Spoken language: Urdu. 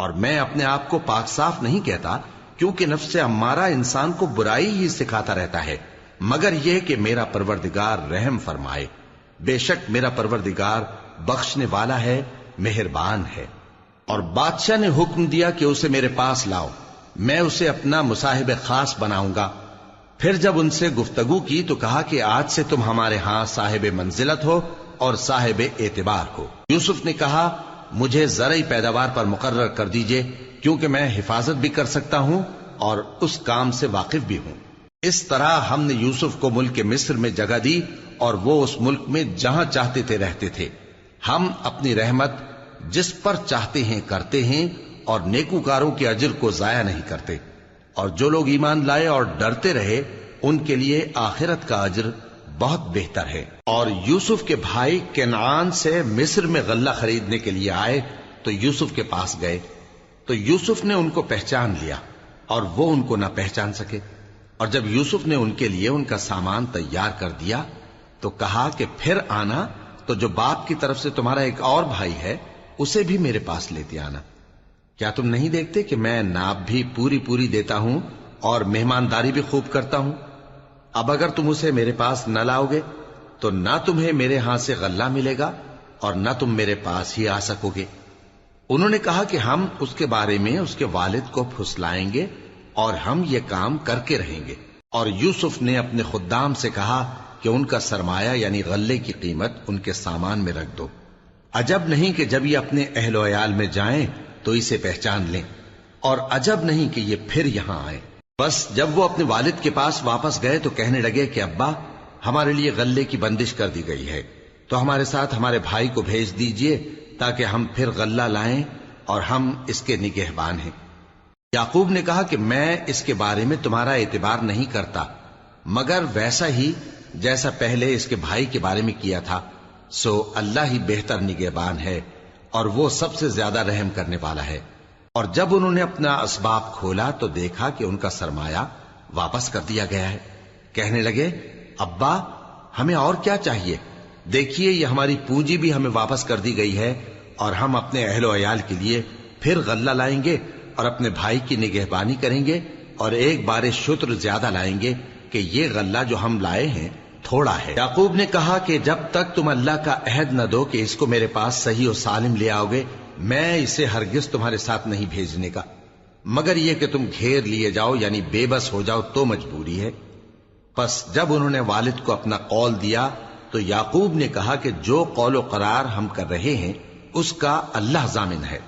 اور میں اپنے آپ کو پاک صاف نہیں کہتا، کیونکہ نفس امارہ انسان کو برائی ہی سکھاتا رہتا ہے، مگر یہ کہ میرا پروردگار رحم فرمائے۔ بے شک میرا پروردگار بخشنے والا ہے، مہربان ہے۔ اور بادشاہ نے حکم دیا کہ اسے میرے پاس لاؤ، میں اسے اپنا مصاحب خاص بناؤں گا۔ پھر جب ان سے گفتگو کی تو کہا کہ آج سے تم ہمارے ہاں صاحب منزلت ہو اور صاحب اعتبار ہو۔ یوسف نے کہا مجھے زرعی پیداوار پر مقرر کر دیجئے، کیونکہ میں حفاظت بھی کر سکتا ہوں اور اس کام سے واقف بھی ہوں۔ اس طرح ہم نے یوسف کو ملک مصر میں جگہ دی اور وہ اس ملک میں جہاں چاہتے تھے رہتے تھے۔ ہم اپنی رحمت جس پر چاہتے ہیں کرتے ہیں اور نیکوکاروں کے اجر کو ضائع نہیں کرتے، اور جو لوگ ایمان لائے اور ڈرتے رہے ان کے لیے آخرت کا اجر بہت بہتر ہے۔ اور یوسف کے بھائی کنعان سے مصر میں غلہ خریدنے کے لیے آئے تو یوسف کے پاس گئے، تو یوسف نے ان کو پہچان لیا اور وہ ان کو نہ پہچان سکے۔ اور جب یوسف نے ان کے لیے ان کا سامان تیار کر دیا تو کہا کہ پھر آنا تو جو باپ کی طرف سے تمہارا ایک اور بھائی ہے اسے بھی میرے پاس لیتے آنا۔ کیا تم نہیں دیکھتے کہ میں ناب بھی پوری پوری دیتا ہوں اور مہمانداری بھی خوب کرتا ہوں؟ اب اگر تم اسے میرے پاس نہ لاؤ گے تو نہ تمہیں میرے ہاں سے غلہ ملے گا اور نہ تم میرے پاس ہی آ سکو گے۔ انہوں نے کہا کہ ہم اس کے بارے میں اس کے والد کو پھسلائیں گے اور ہم یہ کام کر کے رہیں گے۔ اور یوسف نے اپنے خدام سے کہا کہ ان کا سرمایہ یعنی غلے کی قیمت ان کے سامان میں رکھ دو۔ عجب نہیں کہ جب یہ اپنے اہل و عیال میں جائیں تو اسے پہچان لیں، اور عجب نہیں کہ یہ پھر یہاں آئے۔ بس جب وہ اپنے والد کے پاس واپس گئے تو کہنے لگے کہ ابا ہمارے لیے غلے کی بندش کر دی گئی ہے، تو ہمارے ساتھ ہمارے بھائی کو بھیج دیجئے تاکہ ہم پھر غلہ لائیں اور ہم اس کے نگہبان ہیں۔ یعقوب نے کہا کہ میں اس کے بارے میں تمہارا اعتبار نہیں کرتا، مگر ویسا ہی جیسا پہلے اس کے بھائی کے بارے میں کیا تھا، سو اللہ ہی بہتر نگہبان ہے اور وہ سب سے زیادہ رحم کرنے والا ہے۔ اور جب انہوں نے اپنا اسباب کھولا تو دیکھا کہ ان کا سرمایہ واپس کر دیا گیا ہے۔ کہنے لگے ابا ہمیں اور کیا چاہیے؟ دیکھیے یہ ہماری پونجی بھی ہمیں واپس کر دی گئی ہے، اور ہم اپنے اہل و عیال کے لیے پھر غلہ لائیں گے اور اپنے بھائی کی نگہبانی کریں گے، اور ایک بار شتر زیادہ لائیں گے کہ یہ غلہ جو ہم لائے ہیں تھوڑا ہے۔ یعقوب نے کہا کہ جب تک تم اللہ کا عہد نہ دو کہ اس کو میرے پاس صحیح و سالم لے آؤ گے، میں اسے ہرگز تمہارے ساتھ نہیں بھیجنے کا، مگر یہ کہ تم گھیر لیے جاؤ یعنی بے بس ہو جاؤ تو مجبوری ہے۔ پس جب انہوں نے والد کو اپنا قول دیا تو یعقوب نے کہا کہ جو قول و قرار ہم کر رہے ہیں اس کا اللہ ضامن ہے۔